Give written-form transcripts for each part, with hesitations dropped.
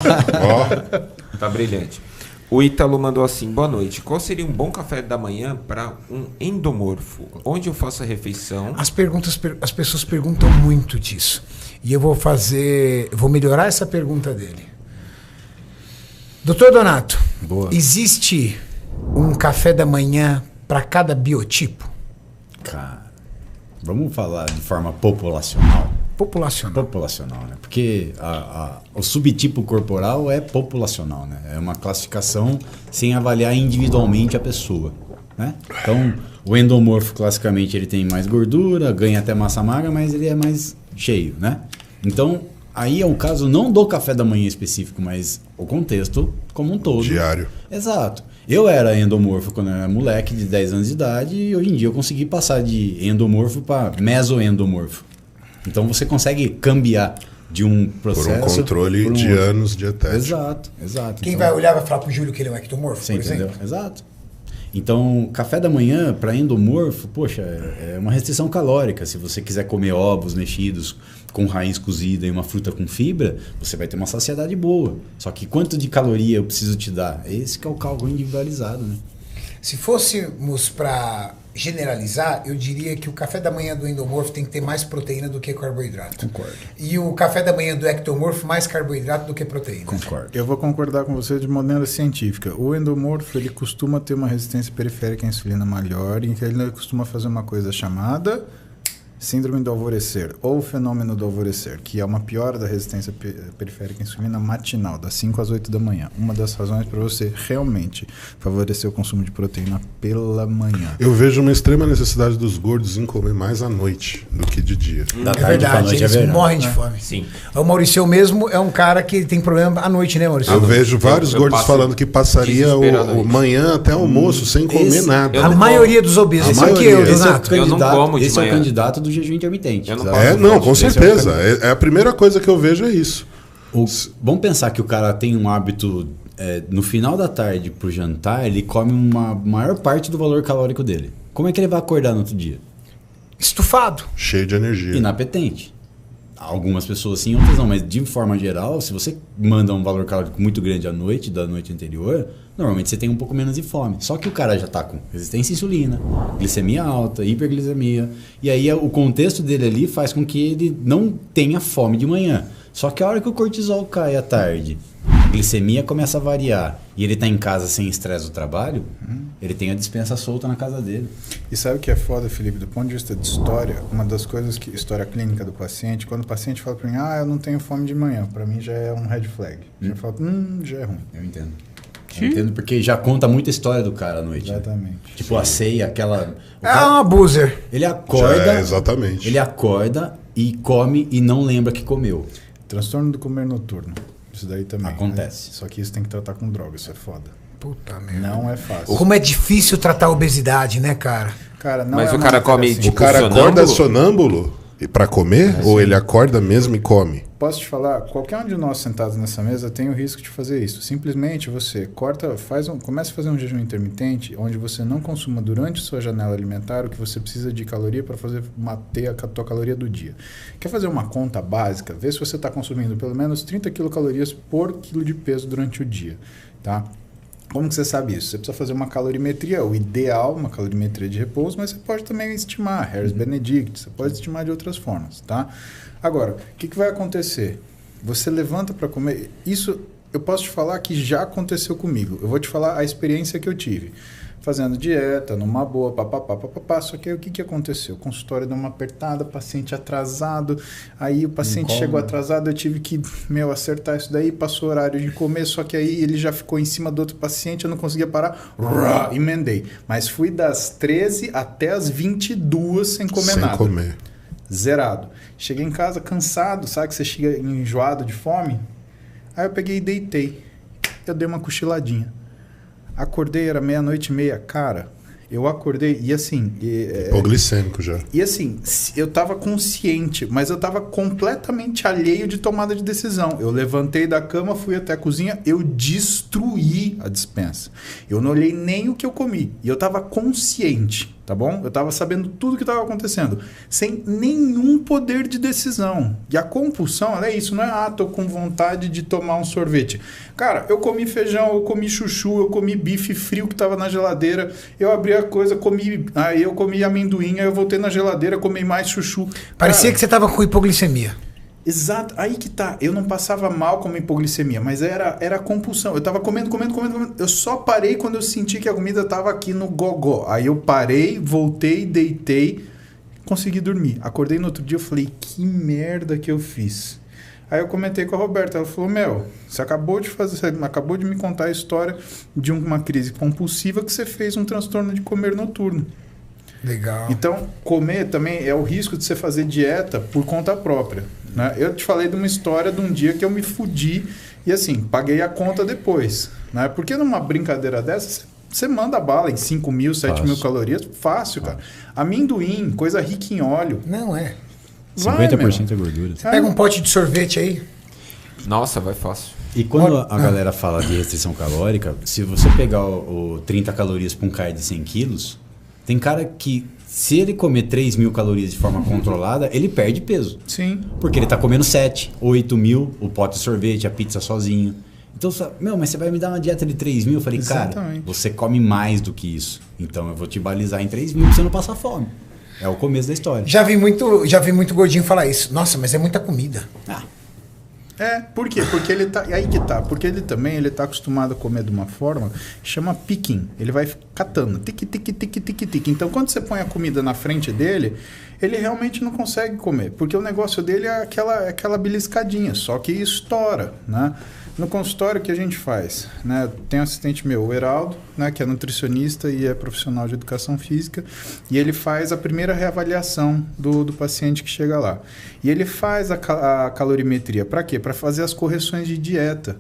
Ó, tá brilhante. O Ítalo mandou assim: boa noite. Qual seria um bom café da manhã para um endomorfo? Onde eu faço a refeição? As pessoas perguntam muito disso. E eu vou melhorar essa pergunta dele. Doutor Donato, Boa. Existe um café da manhã para cada biotipo? Cara, vamos falar de forma populacional. Populacional. Né? Porque o subtipo corporal é populacional, né? É uma classificação sem avaliar individualmente a pessoa, né? Então, o endomorfo, classicamente, ele tem mais gordura, ganha até massa magra, mas ele é mais cheio, né? Então, aí é o caso não do café da manhã específico, mas o contexto como um todo. Diário. Exato. Eu era endomorfo quando eu era moleque de 10 anos de idade e hoje em dia eu consegui passar de endomorfo para mesoendomorfo. Então você consegue cambiar de um processo... Por um controle de anos de dietética. Exato. Quem então, vai olhar vai falar pro Júlio que ele é um ectomorfo, você por entendeu? exemplo? Exato. Então, café da manhã para endomorfo, poxa, é uma restrição calórica. Se você quiser comer ovos mexidos com raiz cozida e uma fruta com fibra, você vai ter uma saciedade boa. Só que quanto de caloria eu preciso te dar? Esse que é o cálculo individualizado, né? Se fôssemos para generalizar, eu diria que o café da manhã do endomorfo tem que ter mais proteína do que carboidrato. Concordo. E o café da manhã do ectomorfo mais carboidrato do que proteína. Concordo. Eu vou concordar com você de maneira científica. O endomorfo ele costuma ter uma resistência periférica à insulina maior e ele costuma fazer uma coisa chamada síndrome do alvorecer ou fenômeno do alvorecer, que é uma piora da resistência periférica à insulina matinal, das 5 às 8 da manhã. Uma das razões para você realmente favorecer o consumo de proteína pela manhã. Eu vejo uma extrema necessidade dos gordos em comer mais à noite do que de dia. Da É tarde pra verdade, noite eles é verão, morrem de né? fome. Sim. O Maurício mesmo é um cara que tem problema à noite, né, Maurício? Eu vejo vários eu gordos passo falando que passaria desespero à o noite. manhã até almoço sem comer Esse- nada. A maioria dos obesos. A Isso aqui maioria. eu, Esse é o Donato. Eu não candidato, como de esse é o manhã. candidato do jejum intermitente. Eu não exato. É, não, com Esse é o certeza. candidato. É a primeira coisa que eu vejo é isso. Vamos pensar que o cara tem um hábito, no final da tarde pro jantar, ele come uma maior parte do valor calórico dele. Como é que ele vai acordar no outro dia? Estufado. Cheio de energia. Inapetente. Algumas pessoas sim, outras não, mas de forma geral, se você manda um valor calórico muito grande à noite, da noite anterior, normalmente você tem um pouco menos de fome. Só que o cara já está com resistência à insulina, glicemia alta, hiperglicemia, e aí o contexto dele ali faz com que ele não tenha fome de manhã. Só que a hora que o cortisol cai à tarde, a glicemia começa a variar e ele está em casa sem estresse do trabalho, ele tem a despensa solta na casa dele. E sabe o que é foda, Felipe? Do ponto de vista de história, uma das coisas que... História clínica do paciente, quando o paciente fala pra mim, eu não tenho fome de manhã, pra mim já é um red flag. Já fala, já é ruim. Eu entendo. Eu entendo porque já conta muita história do cara à noite. Né? Exatamente. Tipo a ceia, aquela... o É cara- um abuser. Ele acorda... Já é, exatamente. Ele acorda e come e não lembra que comeu. Transtorno do comer noturno. Isso daí também. Acontece. Né? Só que isso tem que tratar com droga, isso é foda. Puta merda. Não é fácil. Como é difícil tratar a obesidade, né, cara? Cara, não Mas é o uma cara matéria come, assim. O tipo, cara acorda sonâmbulo? sonâmbulo para comer? Ou ele acorda mesmo e come? Posso te falar, qualquer um de nós sentados nessa mesa tem o risco de fazer isso. Simplesmente você começa a fazer um jejum intermitente, onde você não consuma durante sua janela alimentar o que você precisa de caloria para fazer manter a tua caloria do dia. Quer fazer uma conta básica? Vê se você está consumindo pelo menos 30 quilocalorias por quilo de peso durante o dia, tá? Como que você sabe isso? Você precisa fazer uma calorimetria, o ideal, uma calorimetria de repouso, mas você pode também estimar, Harris Benedict, você pode estimar de outras formas, tá? Agora, o que vai acontecer? Você levanta para comer, isso eu posso te falar que já aconteceu comigo, eu vou te falar a experiência que eu tive. Fazendo dieta, numa boa, papapá. Só que aí o que aconteceu? O consultório deu uma apertada, paciente atrasado. Aí o paciente chegou atrasado, eu tive que, acertar isso daí, passou o horário de comer, só que aí ele já ficou em cima do outro paciente, eu não conseguia parar, emendei. Mas fui das 13 até as 22 sem comer nada. Sem comer. Zerado. Cheguei em casa cansado, sabe que você chega enjoado de fome? Aí eu peguei e deitei. Eu dei uma cochiladinha. Acordei, era 00:30. Cara, eu acordei e assim... Hipoglicêmico já. E assim, eu tava consciente, mas eu tava completamente alheio de tomada de decisão. Eu levantei da cama, fui até a cozinha, eu destruí a despensa. Eu não olhei nem o que eu comi. E eu tava consciente. tá bom? Eu estava sabendo tudo que estava acontecendo, sem nenhum poder de decisão. E a compulsão, ela é isso, não é, tô com vontade de tomar um sorvete. Cara, eu comi feijão, eu comi chuchu, eu comi bife frio que estava na geladeira, eu abri a coisa, aí eu comi amendoim, aí eu voltei na geladeira, comi mais chuchu. Parecia que você tava com hipoglicemia. Exato, aí que tá. Eu não passava mal com hipoglicemia, mas era compulsão. Eu tava comendo. Eu só parei quando eu senti que a comida tava aqui no gogó. Aí eu parei, voltei, deitei, consegui dormir. Acordei no outro dia, eu falei, que merda que eu fiz. Aí eu comentei com a Roberta, ela falou, você acabou de me contar a história de uma crise compulsiva que você fez um transtorno de comer noturno. Legal. Então, comer também é o risco de você fazer dieta por conta própria, né? Eu te falei de uma história de um dia que eu me fudi e assim, paguei a conta depois, né? Porque numa brincadeira dessa, você manda bala em 5.000, 7.000 calorias, fácil, cara. Amendoim, coisa rica em óleo. Não é. 50% é gordura. Você pega um pote de sorvete aí. Nossa, vai fácil. E quando a galera fala de restrição calórica, se você pegar o 30 calorias para um cara de 100 quilos, tem cara que, se ele comer 3.000 calorias de forma controlada, ele perde peso. Sim. Porque ele está comendo 7, 8.000, o pote de sorvete, a pizza sozinho. Então, mas você vai me dar uma dieta de 3.000? Eu falei, Exatamente. Cara, você come mais do que isso. Então eu vou te balizar em 3.000 pra você não passar fome. É o começo da história. Já vi muito gordinho falar isso. Nossa, mas é muita comida. Por quê? Porque ele tá. Aí que tá. Porque ele tá acostumado a comer de uma forma que chama picking. Ele vai catando. Tique, tique, tique, tique, tique. Então, quando você põe a comida na frente dele, ele realmente não consegue comer. Porque o negócio dele é aquela beliscadinha, só que estoura, né? No consultório, o que a gente faz? Né? Tem um assistente meu, o Heraldo, né, que é nutricionista e é profissional de educação física, e ele faz a primeira reavaliação do paciente que chega lá. E ele faz a calorimetria. Para quê? Para fazer as correções de dieta.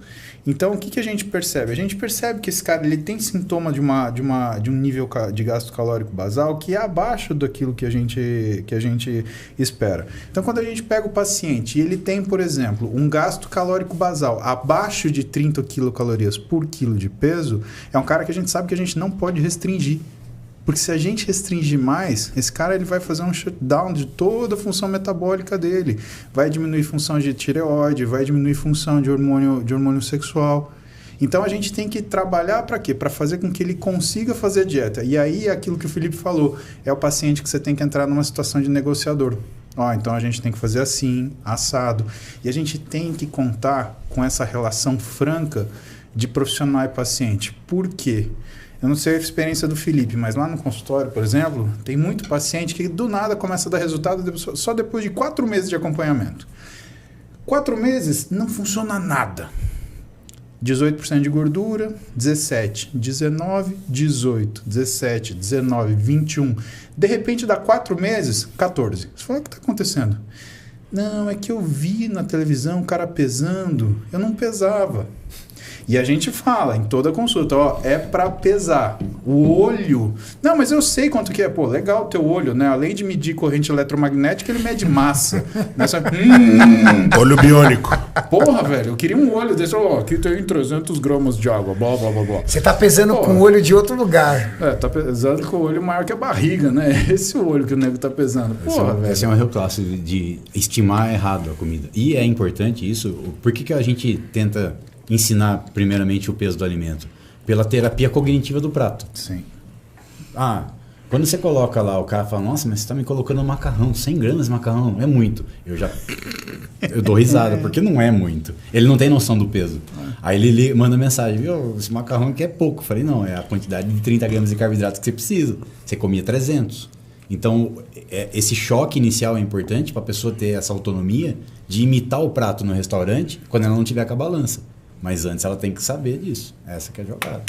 Então, o que a gente percebe? A gente percebe que esse cara ele tem sintoma de um nível de gasto calórico basal que é abaixo daquilo que a gente espera. Então, quando a gente pega o paciente e ele tem, por exemplo, um gasto calórico basal abaixo de 30 quilocalorias por quilo de peso, é um cara que a gente sabe que a gente não pode restringir. Porque se a gente restringir mais, esse cara ele vai fazer um shutdown de toda a função metabólica dele. Vai diminuir função de tireoide, vai diminuir função de hormônio sexual. Então a gente tem que trabalhar para quê? Para fazer com que ele consiga fazer a dieta. E aí é aquilo que o Felipe falou, é o paciente que você tem que entrar numa situação de negociador. Então a gente tem que fazer assim, assado. E a gente tem que contar com essa relação franca de profissional e paciente. Por quê? Eu não sei a experiência do Felipe, mas lá no consultório, por exemplo, tem muito paciente que do nada começa a dar resultado só depois de 4 meses de acompanhamento. 4 meses não funciona nada. 18% de gordura, 17, 19, 18, 17, 19, 21. De repente dá 4 meses, 14. Você fala, o que está acontecendo? Não, é que eu vi na televisão o cara pesando, eu não pesava. E a gente fala em toda consulta, é para pesar. O olho... Não, mas eu sei quanto que é. Pô, legal o teu olho, né? Além de medir corrente eletromagnética, ele mede massa. Nessa... Olho biônico. Porra, velho, eu queria um olho desse. Aqui tem 300 gramas de água, blá, blá, blá, blá. Você tá pesando com o olho de outro lugar. Tá pesando com o olho maior que a barriga, né? Esse é o olho que o nego tá pesando. Porra, velho. Esse é um erro clássico de estimar errado a comida. E é importante isso. Por que a gente tenta ensinar primeiramente o peso do alimento? Pela terapia cognitiva do prato. Sim. Quando você coloca lá, o cara fala, nossa, mas você está me colocando macarrão, 100 gramas de macarrão, é muito. Eu dou risada, porque não é muito. Ele não tem noção do peso. Aí ele manda mensagem, viu, esse macarrão aqui é pouco. Eu falei, não, é a quantidade de 30 gramas de carboidratos que você precisa. Você comia 300. Então, esse choque inicial é importante para a pessoa ter essa autonomia de imitar o prato no restaurante quando ela não tiver com a balança. Mas antes ela tem que saber disso. Essa que é a jogada.